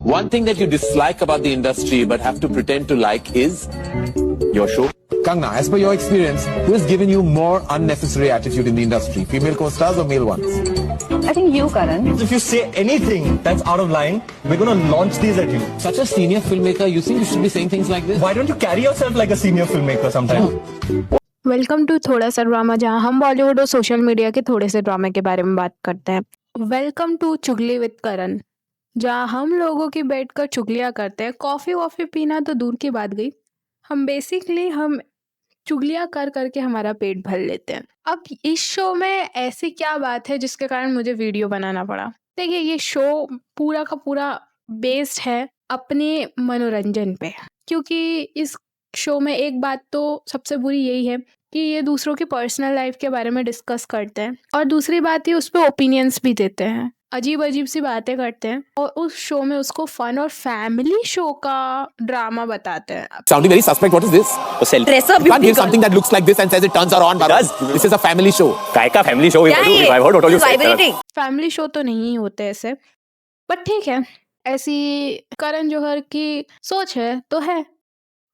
One thing that you dislike about the industry but have to pretend to like is your show. Kangna, as per your experience, who has given you more unnecessary attitude in the industry? Female co-stars or male ones? I think you, Karan. If you say anything that's out of line, we're going to launch these at you. Such a senior filmmaker, you think you should be saying things like this? Why don't you carry yourself like a senior filmmaker sometimes? Welcome to थोड़ा सा drama, जहां हम बॉलीवुड और social media के थोड़े से ड्रामे के बारे में बात करते हैं। वेलकम टू चुगली विद करण, जहां हम लोगों की बैठकर चुगलियां करते हैं। कॉफ़ी वॉफ़ी पीना तो दूर की बात गई, हम चुगलियां कर करके हमारा पेट भर लेते हैं। अब इस शो में ऐसी क्या बात है जिसके कारण मुझे वीडियो बनाना पड़ा? देखिए, ये शो पूरा का पूरा बेस्ड है अपने मनोरंजन पे, क्योंकि इस शो में एक बात तो सबसे बुरी यही है कि ये दूसरों की पर्सनल लाइफ के बारे में डिस्कस करते हैं, और दूसरी बात ये उस पर ओपिनियंस भी देते हैं, अजीब अजीब सी बातें करते हैं, और उस शो में उसको फन और फैमिली शो का ड्रामा बताते हैं। Sounding very suspect. What is this? Dress up, You can't you give something that looks like this and says it turns around. does. This is a family show. काय का family show? I've heard what all you said. Vibrating. Family show तो नहीं होते ऐसे, but ठीक है, ऐसी करण जौहर की सोच है तो है।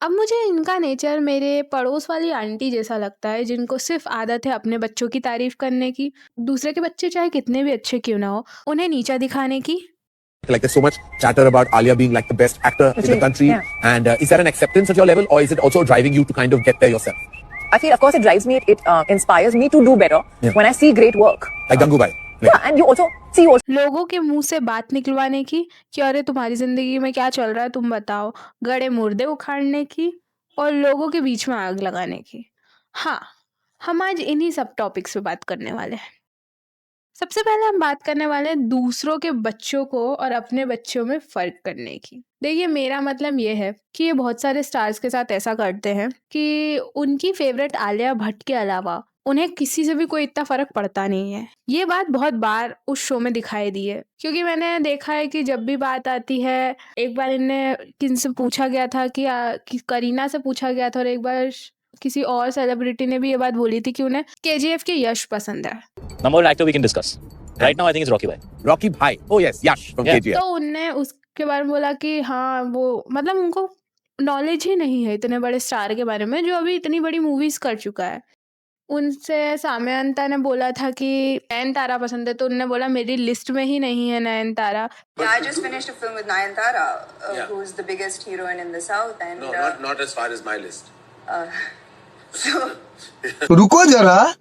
अब मुझे इनका नेचर मेरे पड़ोस वाली आंटी जैसा लगता है, जिनको सिर्फ आदत है अपने बच्चों की तारीफ करने की, दूसरे के बच्चे चाहे कितने भी अच्छे क्यों ना हो उन्हें नीचा दिखाने की। Like there's so much chatter about Alia being like the best actor in the country, and is that an acceptance at your level, or is it also driving you to kind of get there yourself? I feel, of course, it drives me. It inspires me to do better when I see great work. Like Gangubai. Yeah, and you also see लोगों के मुंह से बात निकलवाने की कि अरे तुम्हारी जिंदगी में क्या चल रहा है तुम बताओ, गड़े मुर्दे उखाड़ने की, और लोगों के बीच में आग लगाने की। हाँ, हम आज इन्हीं सब टॉपिक्स पे बात करने वाले हैं। सबसे पहले हम बात करने वाले हैं दूसरों के बच्चों को और अपने बच्चों में फ़र्क करने की। देखिए, मेरा मतलब ये है कि ये बहुत सारे स्टार्स के साथ ऐसा करते हैं कि उनकी फेवरेट आलिया भट्ट के अलावा उन्हें किसी से भी कोई इतना फ़र्क पड़ता नहीं है। ये बात बहुत बार उस शो में दिखाई दी है, क्योंकि मैंने देखा है कि जब भी बात आती है, एक बार इन्हें किनसे पूछा गया था कि करीना से पूछा गया था, और एक बार किसी और सेलिब्रिटी ने भी ये बात बोली थी कि उन्हें केजीएफ के यश पसंद है। Number one actor we can discuss. Right now, I think it's Rocky Bhai. Rocky Bhai. Oh yes, Yash from Yeah. KGF. तो उनने उसके बारे में बोला कि हाँ, वो मतलब उनको नॉलेज ही नहीं है इतने बड़े स्टार के बारे में जो अभी इतनी बड़ी मूवीज कर चुका है। उनसे सामयंता ने बोला था कि नयनतारा पसंद है, तो उन्होंने बोला मेरी लिस्ट में ही नहीं है Nayantara. Yeah, I just finished a film with Nayantara, who's the biggest heroine in the South, and not as far as my list. so रुको जरा,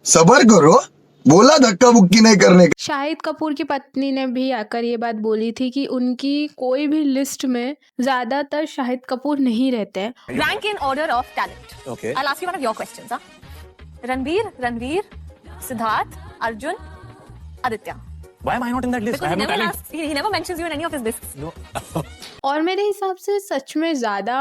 सबर करो, बोला धक्का बुक्की नहीं करने का। शाहिद कपूर की पत्नी ने भी आकर ये बात बोली थी कि उनकी कोई भी लिस्ट में ज्यादातर शाहिद कपूर नहीं रहते हैं। rank in order of talent. Okay. I'll ask you one of your questions. Ranveer, Siddharth, Arjun, Aditya. Why am I not in that list? I have no talent. He never mentions you in any of his lists. और मेरे हिसाब से सच में ज्यादा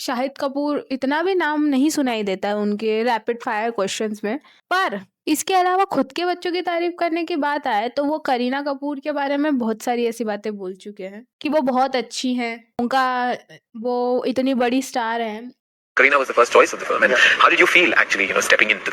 शाहिद कपूर इतना भी नाम नहीं सुनाई देता है उनके रैपिड फायर क्वेश्चंस में। पर इसके अलावा खुद के बच्चों की तारीफ करने की बात आए तो वो करीना कपूर के बारे में बहुत सारी ऐसी बातें बोल चुके हैं कि वो बहुत अच्छी हैं, वो इतनी बड़ी स्टार हैं। Kareena was the first choice of the film, and how did you feel actually, stepping into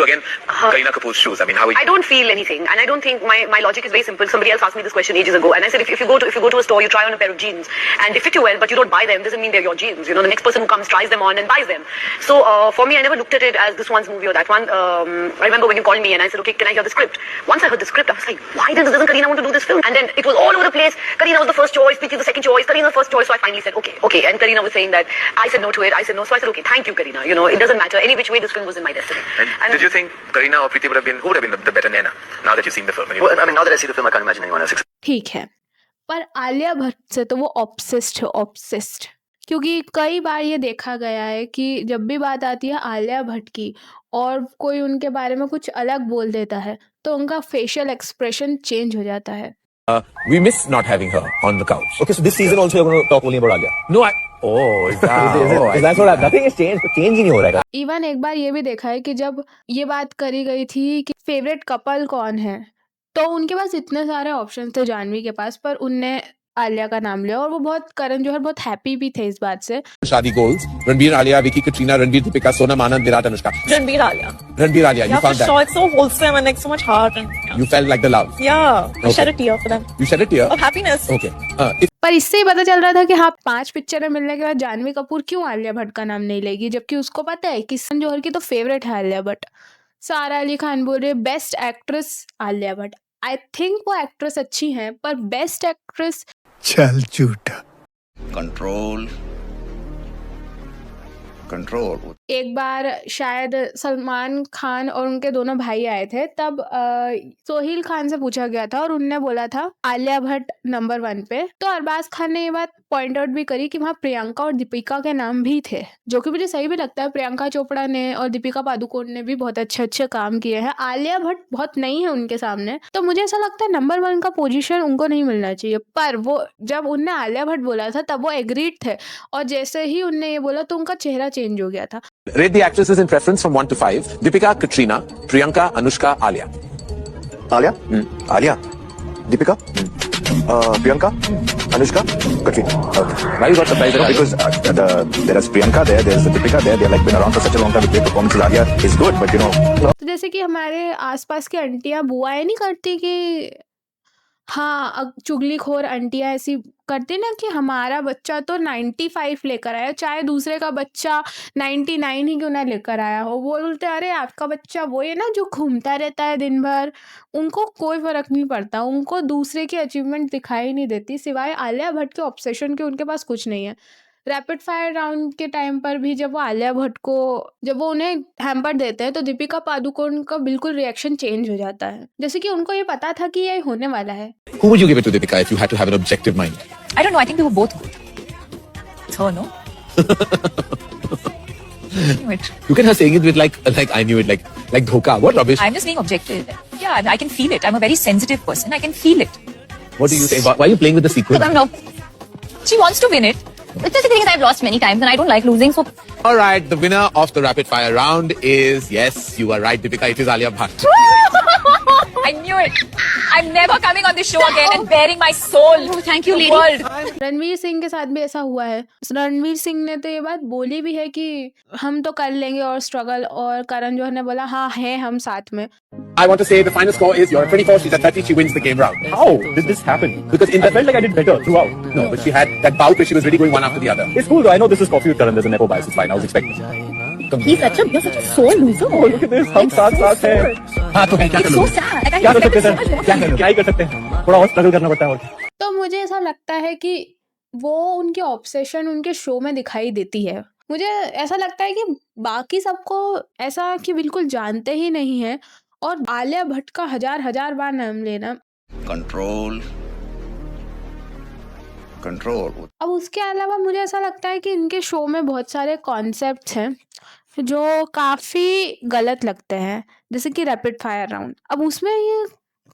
again Kareena Kapoor's shoes? I mean, how? I don't feel anything, and I don't think my logic is very simple. Somebody else asked me this question ages ago, and I said if you go to a store, you try on a pair of jeans, and they fit you well, but you don't buy them, doesn't mean they're your jeans. The next person who comes tries them on and buys them. So for me, I never looked at it as this one's movie or that one. I remember when you called me and I said, okay, can I hear the script? Once I heard the script, I was like, why doesn't Kareena want to do this film? And then it was all over the place. Kareena was the first choice, Preeti the second choice, Kareena the first choice. So I finally said, okay. And Kareena was saying that I said no to it. I said no. So I said, okay, thank you, Kareena. It doesn't matter. Any which way, this film was in my destiny. And did you think Kareena or Preeti who would have been the better Naina? Now that you've seen the film. Well, I mean, now that I see the film, I can't imagine anyone else. ठीक है, पर आलिया भट्ट से तो वो obsessed, क्योंकि कई बार ये देखा गया है कि जब भी बात आती है आलिया भट्ट की और कोई उनके बारे में कुछ अलग बोल देता है तो उनका फेशियल एक्सप्रेशन चेंज हो जाता है। We miss not having her on the couch. Okay, so this season also you're going to talk only about Alia. No, is that? That's what nothing has changed. Change ही नहीं हो रहा है। Even एक बार ये भी देखा है कि जब ये बात करी गई थी कि फेवरेट कपल कौन है, तो उनके पास इतने सारे ऑप्शन थे जानवी के पास, पर उनने आलिया का नाम लिया और वो बहुत करण जौहर बहुत हैप्पी भी थे इस बात से। Shadi goals. Ranbir, Alia, Vicky, Katrina, Ranbir, Deepika, Sonam, Anand, Virat, Anushka. Ranbir Alia. Ranbir, Alia. You found that. It's so wholesome and like so much heart and You felt like the love. yeah. I Okay. shed a tear for them You shed a tear. of happiness. Okay. पर इससे ही पता चल रहा था कि हाँ 5 पिक्चरें मिलने के बाद जानवी कपूर क्यों आलिया भट्ट का नाम नहीं लेगी, जबकि उसको पता है कि करण जौहर की तो फेवरेट है आलिया भट्ट। सारा अली खान बोल रहे best actress Alia Bhatt. I think वो एक्ट्रेस अच्छी हैं पर बेस्ट एक्ट्रेस चल झूठा। कंट्रोल कंट्रोल एक बार शायद सलमान खान और उनके दोनों भाई आए थे, तब सोहेल खान से पूछा गया था और उनने बोला था आलिया भट्ट नंबर 1 पे। तो अरबाज खान ने ये बात पॉइंट आउट भी करी कि वहाँ प्रियंका और दीपिका के नाम भी थे, जो कि मुझे सही भी लगता है। प्रियंका चोपड़ा ने और दीपिका पादुकोण ने भी बहुत अच्छे अच्छे काम किए हैं। आलिया भट्ट बहुत नई है उनके सामने, तो मुझे ऐसा लगता है नंबर 1 का पोजीशन उनको नहीं मिलना चाहिए। पर वो जब उनने आलिया भट्ट बोला था तब वो एग्रीड थे और जैसे ही उनने ये बोला तो उनका चेहरा चेंज हो गया था। Rate the actresses in preference from 1 to 5. Deepika, Katrina, Priyanka, Anushka, Alia. Alia Alia Deepika Priyanka Anushka Katrina Why you got surprised? because there is Priyanka there's Deepika there, they have like been around for such a long time. Their performances, Alia is good, but you know तो जैसे कि हमारे आसपास की आंटियां बुआएं नहीं करती कि हाँ चुगलीखोर आंटियां ऐसी करती ना कि हमारा बच्चा तो 95 लेकर आया, चाहे दूसरे का बच्चा 99 ही क्यों ना लेकर आया हो। वो बोलते अरे आपका बच्चा वो है ना जो घूमता रहता है दिन भर। उनको कोई फर्क नहीं पड़ता, उनको दूसरे की अचीवमेंट दिखाई नहीं देती। सिवाय आलिया भट्ट के ऑब्सेशन के उनके पास कुछ नहीं है। रैपिड फायर राउंड के टाइम पर भी जब वो आलिया भट्ट को जब वो उन्हें हैम्पर देते हैं तो दीपिका पादुकोण का बिल्कुल रिएक्शन चेंज हो जाता है, जैसे कि उनको ये पता था कि ये होने वाला है। Who would you give it to, Deepika, if you had to have an objective mind? I don't know. I think they were both good. It's her, no? I knew it. You can have saying it with like I knew it, like dhoka. What rubbish? I'm just being objective. Yeah, I can feel it. I'm a very sensitive person. I can feel it. What do you say? Why are you playing with the sequel? No. She wants to win it. It's just the thing is I've lost many times and I don't like losing. So All right, the winner of the rapid fire round is, yes, you are right, Deepika. It is Alia Bhatt. I knew it. I'm never coming on this show again and bearing my soul. Oh, thank you, lady. World. Ranveer Singh के साथ भी ऐसा हुआ है। रणवीर सिंह ने तो ये बात बोली भी है कि हम तो कर लेंगे और स्ट्रगल, और करण जौहर ने बोला हाँ है हम साथ में। I want to say the final score is you're at 24, she's at 30, she wins the game round. How did this happen? Because in I felt like I did better throughout. no, but she had that bout where she was really going one after the other. It's cool though. I know this is Coffee with Karan. There's a nepo bias. It's fine. I was expecting. You're such a sore loser. Oh, look at this. हम साथ हैं. हाँ तो क्या It's so sad. Like, I क्या कर respect सकते it so हैं? much. क्या ही कर सकते हैं? थोड़ा और स्ट्रगल करना पड़ता है और. तो मुझे ऐसा लगता है कि वो उनकी ऑब्सेशन उनके शो में दिखाई देती है। मुझे ऐसा लगता है कि बाकी सबको ऐसा कि बिल्कुल जानते ही नहीं है, और आलिया भट्ट का हजार बार नाम लेना। कंट्रोल कंट्रोल अब उसके अलावा मुझे ऐसा लगता है कि इनके शो में बहुत सारे कॉन्सेप्ट्स हैं जो काफ़ी गलत लगते हैं, जैसे कि रैपिड फायर राउंड। अब उसमें ये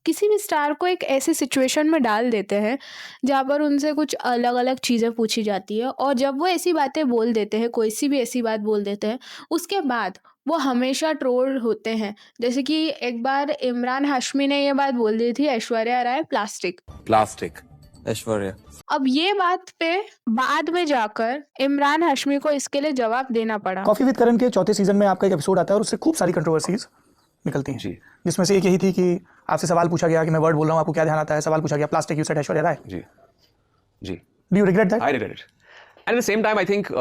किसी भी स्टार को एक ऐसी सिचुएशन में डाल देते हैं जहाँ पर उनसे कुछ अलग अलग चीज़ें पूछी जाती है, और जब वो ऐसी बातें बोल देते हैं, कोई सी भी ऐसी बात बोल देते हैं, उसके बाद वो हमेशा ट्रोल होते हैं। जैसे कि एक बार इमरान हाशमी ने ये बात बोल दी थी ऐश्वर्या राय Plastic. ऐश्वर्या. अब ये बात पे बाद में जाकर इमरान हाशमी को इसके लिए जवाब देना पड़ा। कॉफी विद करण के 4थे सीजन में आपका एक एपिसोड आता है और उससे खूब सारी कंट्रोवर्सीज निकलती हैं, जिसमें से एक यही थी कि आपसे सवाल पूछा गया कि मैं वर्ड बोल रहा हूँ, आपको क्या ध्यान आता है? सवाल पूछा गया plastic, you said Aishwarya Rai. Ji. Do you regret that? I regret it. And at the same time, I think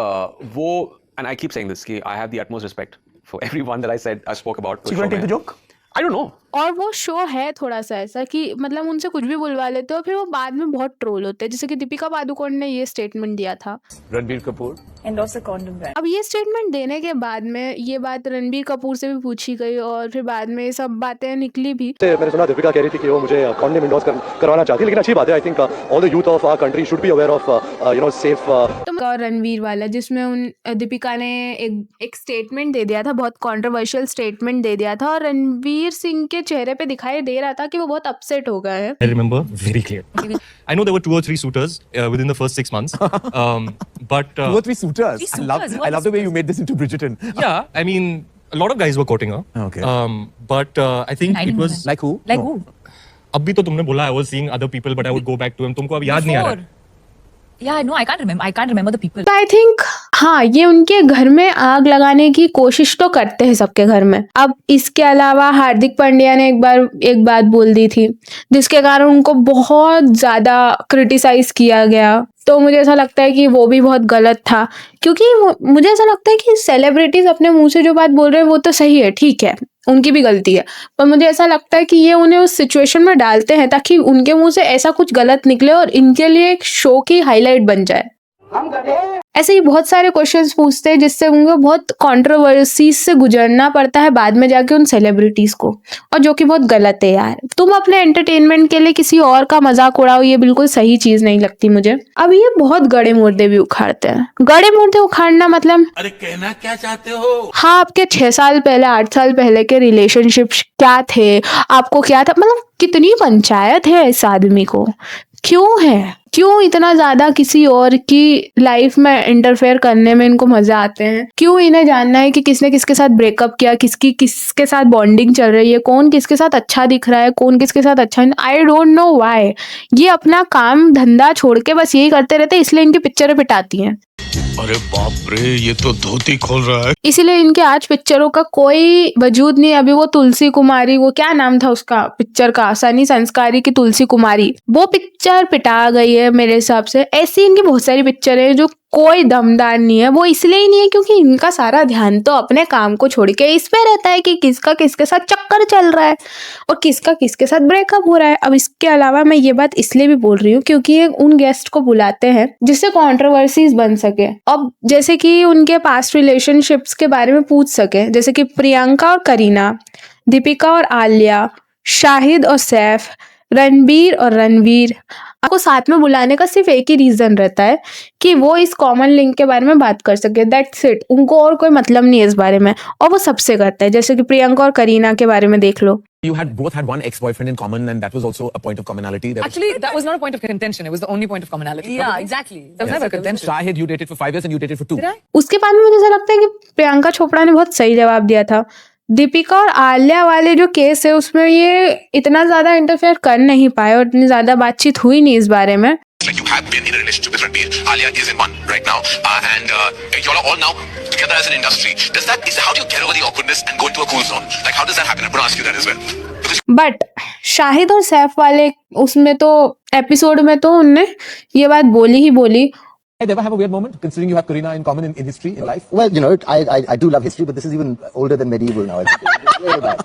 वो, and I keep saying this, कि I have the utmost respect for everyone that I spoke about. So you want to take the joke? I don't know. और वो show है थोड़ा सा ऐसा कि मतलब उनसे कुछ भी बुलवा लेते हो, फिर वो बाद में बहुत ट्रोल होते हैं। जैसे कि दीपिका पादुकोण ने ये स्टेटमेंट दिया था, Ranbir Kapoor. Endorse a condom brand. अब ये स्टेटमेंट देने के बाद में ये बात रणबीर कपूर से भी पूछी गई और फिर बाद में ये सब बातें निकली भी। मैंने सुना दीपिका कह रही थी कि वो मुझे कॉन्डोम इंडोर्स करवाना चाहती है, लेकिन अच्छी बात है. I think all the youth of our country should be aware of safe. तो और रणवीर वाला जिसमें उन दीपिका ने एक स्टेटमेंट दे दिया था, बहुत कंट्रोवर्शियल स्टेटमेंट दे दिया था, और रणवीर सिंह के चेहरे पे दिखाई दे रहा था कि वो बहुत अपसेट हो गए हैं। I remember very clear. I know there were 2 or 3 suitors within the first 6 months. But 2 or 3 suitors. I love the way you made this into Bridgerton. yeah, I mean, a lot of guys were courting her. Okay. But I think it was Like who? Like who? अभी तो तुमने बोला I was seeing other people, but I would go back to him. तुमको अब याद नहीं आ रहा है? Yeah, no, I can't remember the people. तो आई थिंक हाँ, ये उनके घर में आग लगाने की कोशिश तो करते हैं सबके घर में। अब इसके अलावा हार्दिक पांड्या ने एक बात बोल दी थी जिसके कारण उनको बहुत ज्यादा क्रिटिसाइज किया गया। तो मुझे ऐसा लगता है कि वो भी बहुत गलत था, क्योंकि मुझे ऐसा लगता है कि सेलिब्रिटीज अपने मुंह से जो बात बोल रहे हैं वो तो सही है, ठीक है, उनकी भी गलती है, पर मुझे ऐसा लगता है कि ये उन्हें उस सिचुएशन में डालते हैं ताकि उनके मुंह से ऐसा कुछ गलत निकले और इनके लिए एक शो की हाईलाइट बन जाए। ऐसे ही बहुत सारे क्वेश्चंस पूछते हैं जिससे उनको बहुत कंट्रोवर्सीज से गुजरना पड़ता है बाद में जाके उन सेलिब्रिटीज को, और जो कि बहुत गलत है यार। तुम अपने एंटरटेनमेंट के लिए किसी और का मजाक उड़ाओ, ये बिल्कुल सही चीज नहीं लगती मुझे। अब ये बहुत गड़े मुर्दे भी उखाड़ते हैं। गड़े मुर्दे उखाड़ना मतलब, अरे कहना क्या चाहते हो? हाँ, आपके 6 साल पहले 8 साल पहले के रिलेशनशिप क्या थे, आपको क्या था, मतलब कितनी पंचायत है इस आदमी को, क्यों इतना ज्यादा किसी और की लाइफ में इंटरफेयर करने में इनको मजा आते हैं? क्यों इन्हें जानना है कि किसने किसके साथ ब्रेकअप किया, किसके साथ बॉन्डिंग चल रही है, कौन किसके साथ अच्छा दिख रहा है, कौन किसके साथ अच्छा नहीं? I don't know why. ये अपना काम धंधा छोड़ के बस यही करते रहते, इसलिए इनकी पिक्चरें पिटाती हैं। अरे बाप रे, ये तो धोती खोल रहा है। इसीलिए इनके आज पिक्चरों का कोई वजूद नहीं। अभी वो तुलसी कुमारी, वो क्या नाम था उसका पिक्चर का, सनी संस्कारी की तुलसी कुमारी, वो पिक्चर पिटा गई है मेरे हिसाब से। ऐसी इनकी बहुत सारी पिक्चर है जो कोई दमदार नहीं है। वो इसलिए ही नहीं है क्योंकि इनका सारा ध्यान तो अपने काम को छोड़ के इस पे रहता है कि किसका किसके साथ चक्कर चल रहा है और किसका किसके साथ ब्रेकअप हो रहा है। अब इसके अलावा मैं ये बात इसलिए भी बोल रही हूँ क्योंकि ये उन गेस्ट को बुलाते हैं जिससे कंट्रोवर्सीज बन सके। अब जैसे कि उनके पास्ट रिलेशनशिप्स के बारे में पूछ सके, जैसे कि प्रियंका और करीना, दीपिका और आलिया, शाहिद और सैफ, रणबीर और रणवीर। आपको साथ में बुलाने का सिर्फ एक ही रीजन रहता है कि वो इस कॉमन लिंक के बारे में बात कर सके, दैट्स इट। उनको और कोई मतलब नहीं है इस बारे में, और वो सबसे करता है। जैसे कि प्रियंका और करीना के बारे में देख लो। You had both had one ex-boyfriend in common, and that was also a point of commonality. Actually, that was not a point of contention. It was the only point of commonality. Yeah, exactly. That was never a contention. Shahid, you dated for 5 years and you dated for 2. Did I? उसके बाद में मुझे ऐसा लगता है कि प्रियंका चोपड़ा ने बहुत सही जवाब दिया था। दीपिका और आलिया वाले जो केस है उसमें ये इतना ज्यादा इंटरफेयर कर नहीं पाए और इतनी ज्यादा बातचीत हुई नहीं इस बारे में। Like you have been in a relationship with Ranbir, Alia is in one right now, and you all are all now together as an industry. How do you get over the awkwardness and go into a cool zone? Like how does that happen? I'm going to ask you that as well. But Shahid और सैफ वाले उसमें तो episode में तो उनने ये बात बोली ही बोली। Did you ever have a weird moment, considering you have Kareena in common in history, in life? Well, you know, I do love history, but this is even older than medieval now. It's really bad.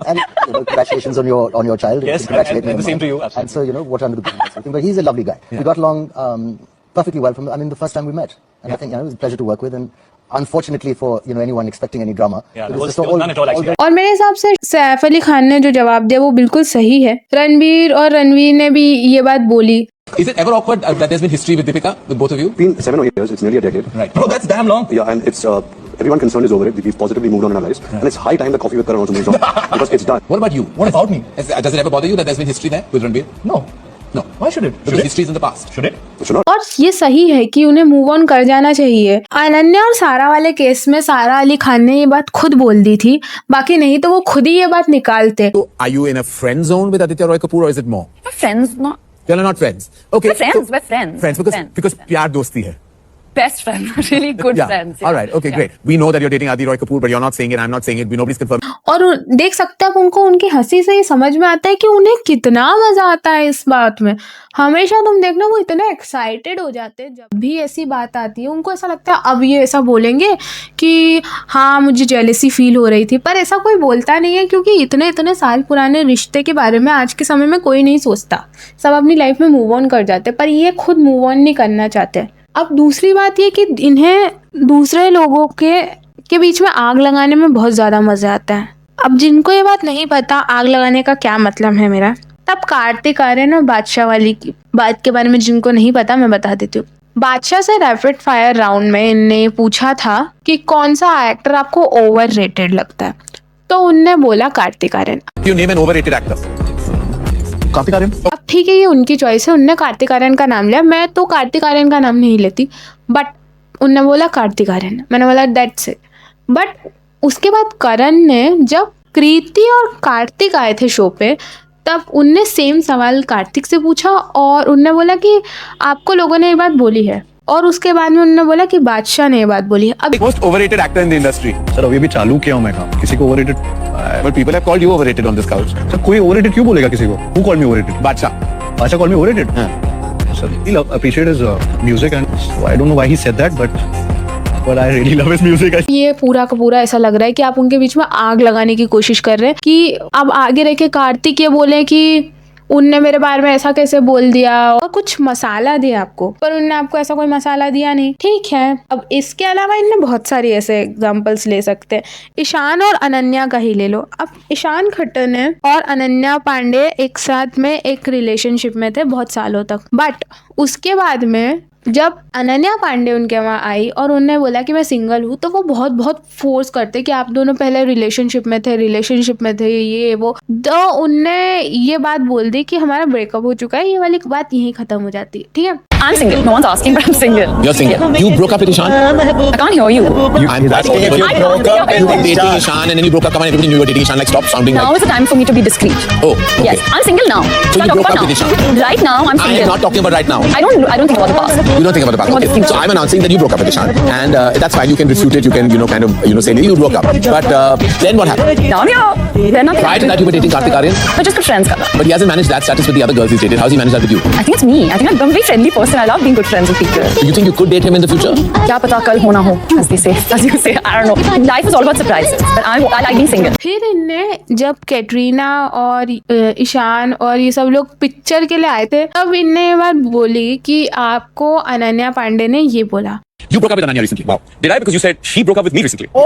And congratulations on your child. Yes, congratulate me. and the same to you. Absolutely. And so, you know, what under the good. But he's a lovely guy. Yeah. We got along perfectly well from the first time we met, and I think it was a pleasure to work with. And unfortunately for anyone expecting any drama, it was none at all actually. और मेरे हिसाब से सैफ अली खान ने जो जवाब दिया वो बिल्कुल सही है। रणबीर और रणवीर ने भी ये बात बोली। Is it ever awkward that there's been history with Deepika, with both of you? It's been 7 or 8 years. It's nearly a decade. Right. Oh, that's damn long. Yeah, and it's everyone concerned is over it. We've positively moved on in our lives, and it's high time that Coffee with Karan also moves on because it's done. What about you? What about me? Does it ever bother you that there's been history there with Ranbir? No. No. Why should it? Because history is in the past. Should it? Should not. और ये सही है कि उन्हें move on कर जाना चाहिए। अनन्या और सारा वाले केस में सारा अली खान ने ये बात खुद बोल दी थी, बाकी नहीं तो वो खुद ही ये बात निकालते। So, are you in a friend zone with Aditya Roy Kapoor or is it more? We're friends, not You're not friends. Okay. we're friends. We're friends. Friends because प्यार दोस्ती है. Best friends, really good Yeah. friends. All right. Okay. Great. We know that you're dating Adi Roy Kapoor, but you're not saying it. I'm not saying it. Nobody's confirmed. और देख सकते हैं आप उनको, उनकी हंसी से ये समझ में आता है कि उन्हें कितना मजा आता है इस बात में। हमेशा तुम देखना वो इतने एक्साइटेड हो जाते हैं जब भी ऐसी बात आती है। उनको ऐसा लगता है अब ये ऐसा बोलेंगे कि हाँ मुझे जेलेसी फील हो रही थी, पर ऐसा कोई बोलता नहीं है क्योंकि इतने साल पुराने रिश्ते के बारे में आज के समय में कोई नहीं सोचता। सब अपनी लाइफ में मूव ऑन कर जाते, पर ये खुद मूव ऑन नहीं करना चाहते। अब दूसरी बात ये कि इन्हें दूसरे लोगों के बीच में आग लगाने में बहुत ज़्यादा मज़ा आता है। अब जिनको ये बात नहीं पता आग लगाने का क्या मतलब है मेरा, तब कार्तिक आर्यन और बादशाह वाली की बात के बारे में जिनको नहीं पता मैं बता देती हूँ। बादशाह से रैपिड फायर राउंड में इनने पूछा था कि कौन सा एक्टर आपको ओवररेटेड लगता है, तो उनने बोला Kartik Aaryan. You name an overrated actor. Kartik Aaryan. अब ठीक है ये उनकी चॉइस है, उनने कार्तिक आर्यन का नाम लिया, मैं तो कार्तिक आर्यन का नाम नहीं लेती, बट उनने बोला कार्तिक आर्यन, मैंने बोला दैट्स इट। बट उसके बाद करण ने जब कृति और कार्तिक आए थे शो पे तब उनने सेम सवाल कार्तिक से पूछा और उनने बोला कि आपको लोगों ने ये बात बोली है, और उसके बाद में उन्होंने बोला कि बादशाह ने ये बात बोली है। अब Most overrated actor in the industry. Sir अभी भी चालू किया हूँ मैं काम, किसी को overrated But people have called you overrated on this couch. Sir कोई ओवररेटेड क्यों बोलेगा किसी को? Who called me overrated? Badsha. Bacha called me overrated? Sir, I appreciate his music and I don't know why he said that, but I really love his music. ये पूरा का पूरा ऐसा लग रहा है कि आप उनके बीच में आग लगाने की कोशिश कर रहे हैं कि अब आगे रह के कार्तिक ये बोले कि उनने मेरे बारे में ऐसा कैसे बोल दिया और कुछ मसाला दिया आपको, पर उनने आपको ऐसा कोई मसाला दिया नहीं। ठीक है, अब इसके अलावा इनने बहुत सारी ऐसे एग्जांपल्स ले सकते हैं। ईशान और अनन्या का ही ले लो। अब ईशान खट्टर ने और अनन्या पांडे एक साथ में एक रिलेशनशिप में थे बहुत सालों तक, बट उसके बाद में जब अनन्या पांडे उनके वहाँ आई और उनने बोला कि मैं सिंगल हूँ, तो वो बहुत बहुत फोर्स करते कि आप दोनों पहले रिलेशनशिप में थे ये वो। तो उनने ये बात बोल दी कि हमारा ब्रेकअप हो चुका है, ये वाली बात यहीं खत्म हो जाती है। ठीक है, I'm single. No one's asking, but I'm single. You're single. You broke up with Ishan? I can't hear you. I'm asking if you broke up. You were dating Ishan and then you broke up. Come on, everybody knew you were dating Ishan. Like, stop sounding Now like. is the time for me to be discreet. Oh, okay. Yes, I'm single now. So you I'm broke talking up with about Ishan? now. Right now, I'm I single. am not talking about right now. I don't think about the past. You don't think about the past. Not Okay. think So so. I'm announcing that you broke up with Ishan, and that's fine. You can refute it. You can, kind of, say you broke up. But then what happened? Now I'm here. Then nothing. Prior to that, you were dating Kartik Aaryan, We're just good friends, Kala. but he hasn't managed that status with the other girls he's dated. How's he managed that with you? I think it's me. I think I'm a very friendly person. I love being good friends with people. So you think you could date him in the future? क्या पता कल होना हो, as they say, as you say. I don't know. Life is all about surprises. But I like being single. फिर इनने जब कैटरीना और ईशान और ये सब लोग पिक्चर के लिए आए थे, तब इनने ये बात बोली कि आपको अनन्या पांडे ने ये बोला। You broke up with Ananya recently. Wow. Did I? Because you said she broke up with me recently. I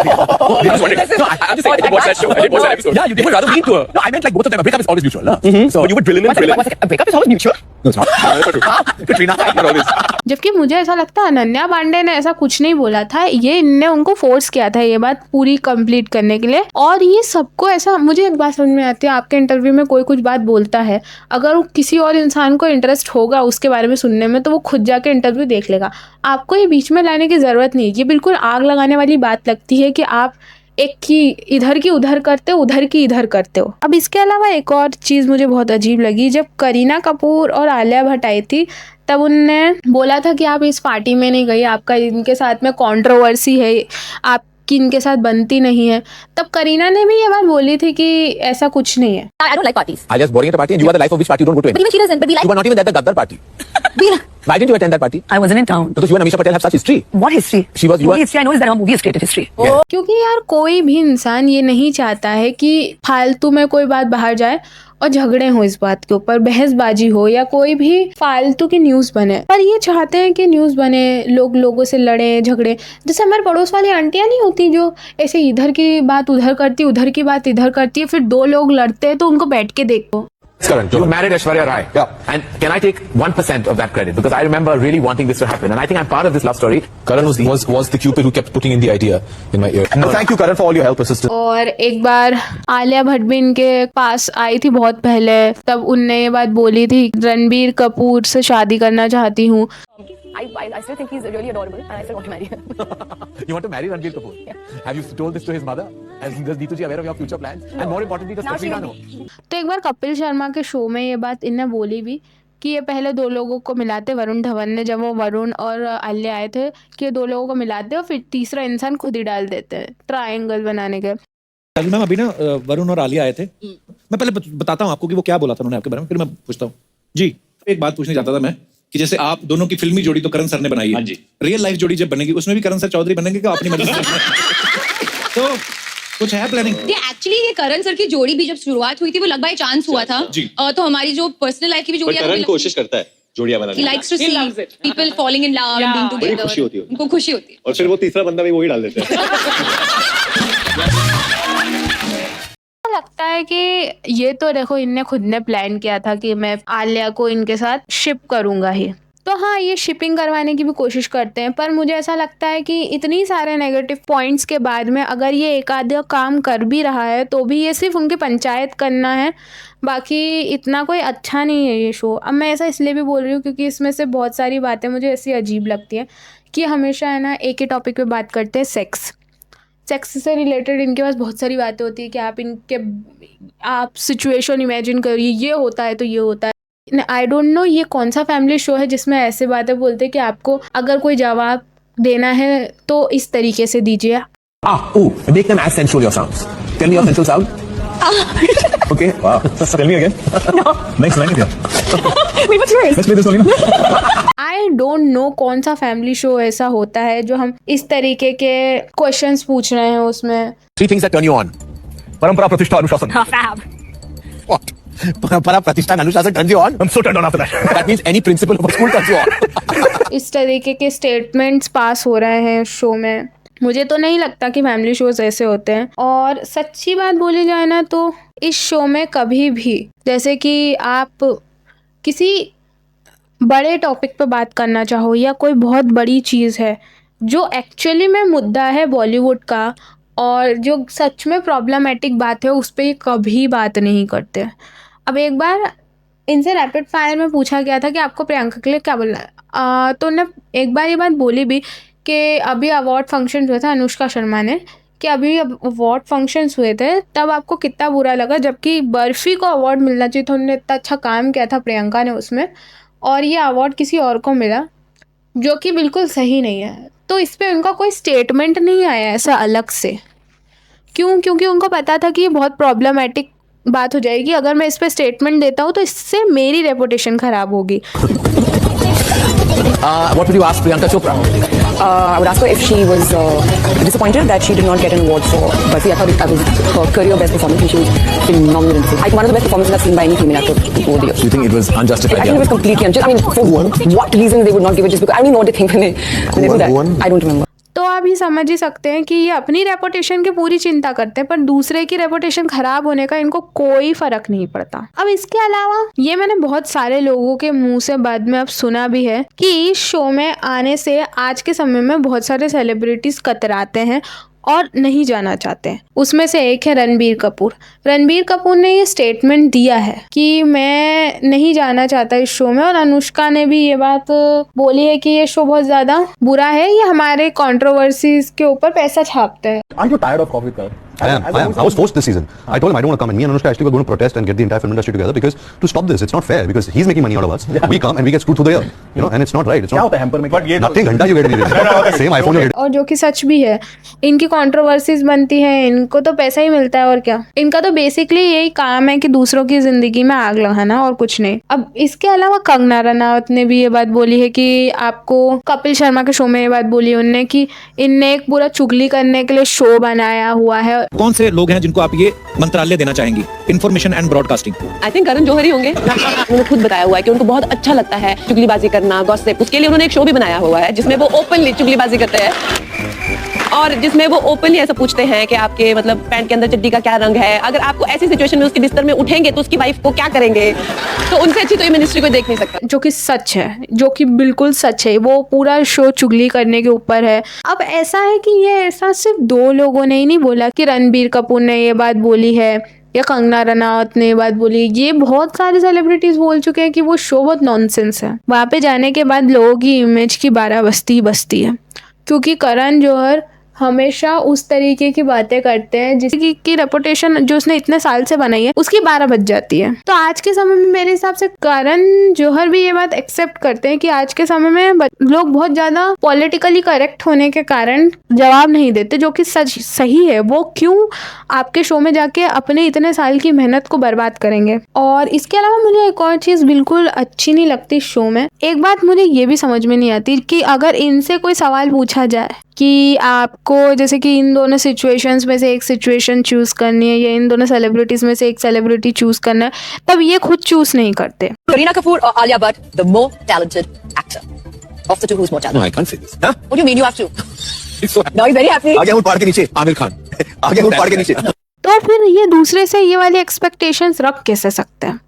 was wondering. No, I'm just saying. I did watch that show. I did watch that episode. Yeah, you did. You were rather mean to her. No, I meant like both of them. A breakup is always mutual. So you were drilling and drilling. A breakup is always mutual. No, it's not. That's not true. Katrina, you're always. जबकि मुझे ऐसा लगता है अनन्या पांडे ने ऐसा कुछ नहीं बोला था, ये इनने उनको फोर्स किया था ये बात पूरी कंप्लीट करने के लिए। और ये सबको ऐसा, मुझे एक बात समझ में आती है, आपके इंटरव्यू में कोई कुछ बात बोलता है, अगर वो किसी और इंसान को इंटरेस्ट होगा उसके बारे में सुनने में, तो वो खुद जाके इंटरव्यू देख लेगा। आपको ये बीच में लाने की ज़रूरत नहीं है। ये बिल्कुल आग लगाने वाली बात लगती है कि आप एक की इधर की उधर करते हो, उधर की इधर करते हो। अब इसके अलावा एक और चीज़ मुझे बहुत अजीब लगी, जब करीना कपूर और आलिया भट्ट आई थी, तब उनने बोला था कि आप इस पार्टी में नहीं गई, आपका इनके साथ में कंट्रोवर्सी है, आपकी इनके साथ बनती नहीं है। तब करीना ने भी ये बात बोली थी कि ऐसा कुछ नहीं है। I don't like parties. I just boring at a party, and you are the life of which party you don't go to. But even she doesn't. But we like. You were not even at the Gaddar party. Why didn't you attend that party? I wasn't in town. Because you and Amisha Patel have such history. What history? She was. You Movie were. history I know is that our movie has created history. क्योंकि यार कोई भी इंसान ये नहीं चाहता है कि फालतू में कोई बात बाहर जाए और झगड़े हो इस बात के ऊपर, बहसबाजी हो या कोई भी फालतू की न्यूज़ बने। पर ये चाहते हैं कि न्यूज़ बने, लोग लोगों से लड़े झगड़े। जैसे हमारे पड़ोस वाली आंटियाँ नहीं होती जो ऐसे इधर की बात उधर करती, उधर की बात इधर करती है, फिर दो लोग लड़ते हैं तो उनको बैठ के देखो। Karan, you married Aishwarya Rai. Yeah. And can I take 1% of that credit? Because I remember really wanting this to happen. And I think I'm part of this love story. Karan was the cupid who kept putting in the idea in my ear. No, thank you, Karan, for all your help, assistance. और एक बार आलिया भट्ट भी इनके पास आई थी बहुत पहले, तब उनने ये बात बोली थी रणबीर कपूर से शादी करना चाहती हूँ। I still think he's really adorable, and I still want to marry him. You want to marry Ranbir Kapoor? Yeah. Have you told this to his mother? Does Neetu ji aware of your future plans? And more importantly, does Katrina know? तो एक बार कपिल शर्मा के show में ये बात इनने बोली भी कि ये पहले दो लोगों को मिलाते, वरुण धवन ने, जब वो वरुण और आलिया आए थे, कि ये दो लोगों को मिलाते और फिर तीसरा इंसान खुद ही डाल देते हैं ट्रायंगल बनाने के। मैम अभी ना वरुण और आलिया आए थे, मैं पहले बताता हूँ आपको कि वो क्या बोला था उन्होंने आपके बारे में, फिर मैं पूछता हूँ। जी, एक बात पूछने चाहता था मैं कि जैसे आप दोनों की फिल्मी जोड़ी तो करण सर ने बनाई है, रियल लाइफ जोड़ी जब बनेगी उसमें भी करण सर चौधरी बनेंगे क्या अपनी मर्जी से? तो कुछ है प्लानिंग? एक्चुअली ये करण सर की जोड़ी भी जब शुरुआत हुई थी वो लग बाय चांस हुआ था। तो हमारी जो पर्सनल लाइफ की भी जोड़ी करण कोशिश करता है जोड़ियां बनाने की। He likes to see people falling in love and being together. खुशी होती है उनको खुशी होती है। और फिर वो तीसरा बंदा भी वही डाल देते हैं। लगता है कि ये तो देखो इनने खुद ने प्लान किया था कि मैं आलिया को इनके साथ शिप करूंगा ही, तो हाँ ये शिपिंग करवाने की भी कोशिश करते हैं। पर मुझे ऐसा लगता है कि इतनी सारे नेगेटिव पॉइंट्स के बाद में अगर ये एक आधा काम कर भी रहा है तो भी ये सिर्फ उनकी पंचायत करना है, बाकी इतना कोई अच्छा नहीं है ये शो। अब मैं ऐसा इसलिए भी बोल रही हूँ क्योंकि इसमें से बहुत सारी बातें मुझे ऐसी अजीब लगती हैं कि हमेशा है ना एक ही टॉपिक पे बात करते हैं, सेक्स। सेक्स से रिलेटेड इनके पास बहुत सारी बातें होती है कि आप सिचुएशन इमेजिन करिए, ये होता है तो ये होता है। आई डोंट नो ये कौन सा फैमिली शो है जिसमें ऐसे बातें बोलते हैं कि आपको अगर कोई जवाब देना है तो इस तरीके से दीजिए। Make them as sensual your sounds. Tell me your sensual sound. Okay, wow. Tell me again. No. Next line again. Wait, what's yours? Let's play this only now. I don't know कौन सा family show ऐसा होता है जो हम इस तरीके के क्वेश्चंस पूछ रहे हैं उसमें। 3 things that turn you on. Parampara, Pratishtha, Anushasana. Fab. What? Parampara, Pratishtha, and Anushasana turns you on? I'm so turned on after that. That means any principal of a school turns you on. इस तरीके के statements पास हो रहे हैं show में। मुझे तो नहीं लगता कि फैमिली शोज ऐसे होते हैं। और सच्ची बात बोली जाए ना तो इस शो में कभी भी, जैसे कि आप किसी बड़े टॉपिक पे बात करना चाहो या कोई बहुत बड़ी चीज़ है जो एक्चुअली में मुद्दा है बॉलीवुड का और जो सच में प्रॉब्लमेटिक बात है, उस पर ये कभी बात नहीं करते। अब एक बार इनसे रैपिड फायर में पूछा गया था कि आपको प्रियंका के लिए क्या बोलना है, तो उन्होंने एक बार ये बात बोली भी कि अभी अवार्ड फंक्शन हुआ था अनुष्का शर्मा ने, कि अभी अवार्ड फंक्शंस हुए थे तब आपको कितना बुरा लगा, जबकि बर्फ़ी को अवार्ड मिलना चाहिए था। उन्होंने इतना अच्छा काम किया था प्रियंका ने उसमें, और ये अवार्ड किसी और को मिला, जो कि बिल्कुल सही नहीं है। तो इस पर उनका कोई स्टेटमेंट नहीं आया ऐसा अलग से। क्यों? क्योंकि उनको पता था कि ये बहुत प्रॉब्लमेटिक बात हो जाएगी। अगर मैं इस पर स्टेटमेंट देता हूँ तो इससे मेरी रेपुटेशन ख़राब होगी। What would you ask Priyanka Chopra? I would ask her if she was disappointed that she did not get an award for Barfi. I thought that was her career best performance and she was phenomenal in it. One of the best performances I've seen by any female actor over the years. You think it was unjustified? I think it was completely unjustified. I mean, for what reason they would not give it, just because I don't know what they think when they do that. I don't remember. तो आप ही समझ ही सकते हैं कि ये अपनी reputation की पूरी चिंता करते हैं, पर दूसरे की रेपुटेशन खराब होने का इनको कोई फर्क नहीं पड़ता। अब इसके अलावा ये मैंने बहुत सारे लोगों के मुंह से बाद में अब सुना भी है कि इस शो में आने से आज के समय में बहुत सारे सेलिब्रिटीज कतराते हैं और नहीं जाना चाहते हैं। उसमें से एक है रणबीर कपूर। रणबीर कपूर ने ये स्टेटमेंट दिया है कि मैं नहीं जाना चाहता इस शो में, और अनुष्का ने भी ये बात बोली है कि ये शो बहुत ज़्यादा बुरा है, ये हमारे कंट्रोवर्सीज के ऊपर पैसा छापता है। Aren't you tired of Covid, Karan? I am. I was forced this season. I told him I don't want to come, and me and Anushka actually were going to protest and get the entire film industry together because to stop this, it's not fair because he's making money out of us. Yeah. We come and we get screwed through the year, you know, and it's not right. It's क्या not. होता है hamper में? But ये Nothing. घंटा you get anything. Same iPhone you get. और जो कि सच भी है, इनकी कंट्रोवर्सीज बनती हैं, इनको तो पैसा ही मिलता है और क्या। इनका तो बेसिकली यही काम है कि दूसरों की जिंदगी में आग लगाना और कुछ नहीं। अब इसके अलावा कंगना रनावत ने भी ये बात बोली है कि आपको कपिल शर्मा के शो में ये बात बोली उनने कि इनने एक पूरा चुगली करने के लिए शो बनाया हुआ है। कौन से लोग हैं जिनको आप ये मंत्रालय देना चाहेंगी, information and broadcasting? I think Karan Johar ही होंगे। उन्होंने खुद बताया हुआ है कि उनको बहुत अच्छा लगता है चुगलीबाजी करना, गॉसिप। उसके लिए उन्होंने एक शो भी बनाया हुआ है जिसमें वो ओपनली चुगलीबाजी करते हैं और जिसमें वो ओपनली ऐसा पूछते हैं कि आपके मतलब पैंट के अंदर चड्डी का क्या रंग है। अगर आपको ऐसी सिचुएशन में उसके बिस्तर में उठेंगे तो उसकी वाइफ को क्या करेंगे, तो उनसे अच्छी तो ये मिनिस्ट्री को देख नहीं सकता। जो कि सच है, जो कि बिल्कुल सच है। वो पूरा शो चुगली करने के ऊपर है। अब ऐसा है कि ये ऐसा सिर्फ 2 लोगों ने ही नहीं बोला कि रणबीर कपूर ने ये बात बोली है या कंगना रनावत ने ये बात बोली, ये बहुत सारे सेलिब्रिटीज बोल चुके हैं कि वो शो बहुत नॉनसेंस है। वहाँ पे जाने के बाद लोगों की इमेज की 12 बजती है, क्योंकि करण जौहर हमेशा उस तरीके की बातें करते हैं जिसकी रेपुटेशन जो उसने इतने साल से बनाई है उसकी 12 बज जाती है। तो आज के समय में मेरे हिसाब से करण जौहर भी ये बात एक्सेप्ट करते हैं कि आज के समय में लोग बहुत ज़्यादा पॉलिटिकली करेक्ट होने के कारण जवाब नहीं देते, जो कि सही है। वो क्यों आपके शो में जाके अपने इतने साल की मेहनत को बर्बाद करेंगे। और इसके अलावा मुझे एक और चीज़ बिल्कुल अच्छी नहीं लगती शो में। एक बात मुझे ये भी समझ में नहीं आती कि अगर इनसे कोई सवाल पूछा जाए कि आपको जैसे कि इन दोनों सिचुएशंस में से एक सिचुएशन चूज़ करनी है या इन दोनों सेलिब्रिटीज़ में से एक सेलिब्रिटी चूज़ करना है, तब ये खुद चूज़ नहीं करते। करीना कपूर और Alia Bhatt, the more talented actor of the two, who's more talented? No, I can't say this. Huh? What do you mean you have to? So, Now he's very happy. आगे वो पहाड़ के नीचे आमिर खान, आगे वो पहाड़ के नीचे। तो फिर ये दूसरे से ये वाली एक्सपेक्टेशंस रख कैसे सकते हैं?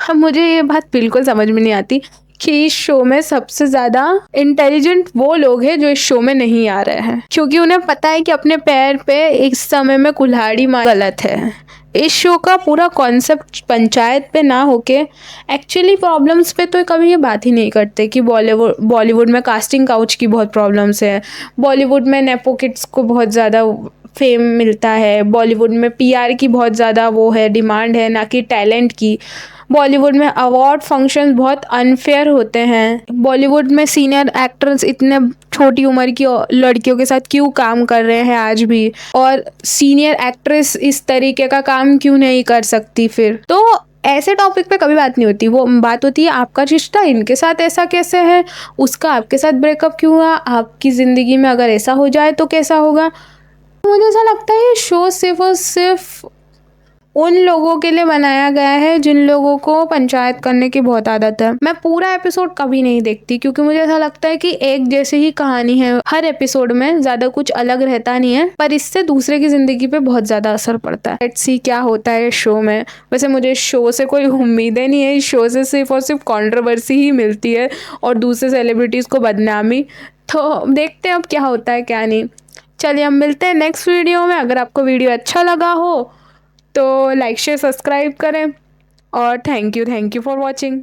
हम मुझे ये बात बिल्कुल समझ में नहीं आती कि इस शो में सबसे ज़्यादा इंटेलिजेंट वो लोग हैं जो इस शो में नहीं आ रहे हैं, क्योंकि उन्हें पता है कि अपने पैर पे इस समय में कुल्हाड़ी मार गलत है। इस शो का पूरा कॉन्सेप्ट पंचायत पे ना होके एक्चुअली प्रॉब्लम्स पे तो कभी ये बात ही नहीं करते कि बॉलीवुड में कास्टिंग काउच की बहुत प्रॉब्लम्स है, बॉलीवुड में नेपो किड्स को बहुत ज़्यादा फेम मिलता है। बॉलीवुड में पीआर की बहुत ज़्यादा वो है, डिमांड है, ना कि टैलेंट की। बॉलीवुड में अवार्ड फंक्शंस बहुत अनफेयर होते हैं। बॉलीवुड में सीनियर एक्टर्स इतने छोटी उम्र की लड़कियों के साथ क्यों काम कर रहे हैं आज भी, और सीनियर एक्ट्रेस इस तरीके का काम क्यों नहीं कर सकती फिर। तो ऐसे टॉपिक पे कभी बात नहीं होती, वो बात होती है आपका रिश्ता इनके साथ ऐसा कैसे है, उसका आपके साथ ब्रेकअप क्यों हुआ, आपकी ज़िंदगी में अगर ऐसा हो जाए तो कैसा होगा। मुझे ऐसा लगता है ये शो सिर्फ और सिर्फ उन लोगों के लिए बनाया गया है जिन लोगों को पंचायत करने की बहुत आदत है। मैं पूरा एपिसोड कभी नहीं देखती क्योंकि मुझे ऐसा लगता है कि एक जैसे ही कहानी है हर एपिसोड में, ज़्यादा कुछ अलग रहता नहीं है, पर इससे दूसरे की ज़िंदगी पे बहुत ज़्यादा असर पड़ता है। लेट्स सी क्या होता है शो में। वैसे मुझे शो से कोई उम्मीदें नहीं है, इस शो से सिर्फ और सिर्फ कॉन्ट्रोवर्सी ही मिलती है और दूसरे सेलिब्रिटीज़ को बदनामी। तो देखते हैं अब क्या होता है क्या नहीं। चलिए हम मिलते हैं नेक्स्ट वीडियो में। अगर आपको वीडियो अच्छा लगा हो तो लाइक शेयर सब्सक्राइब करें और थैंक यू फॉर वॉचिंग।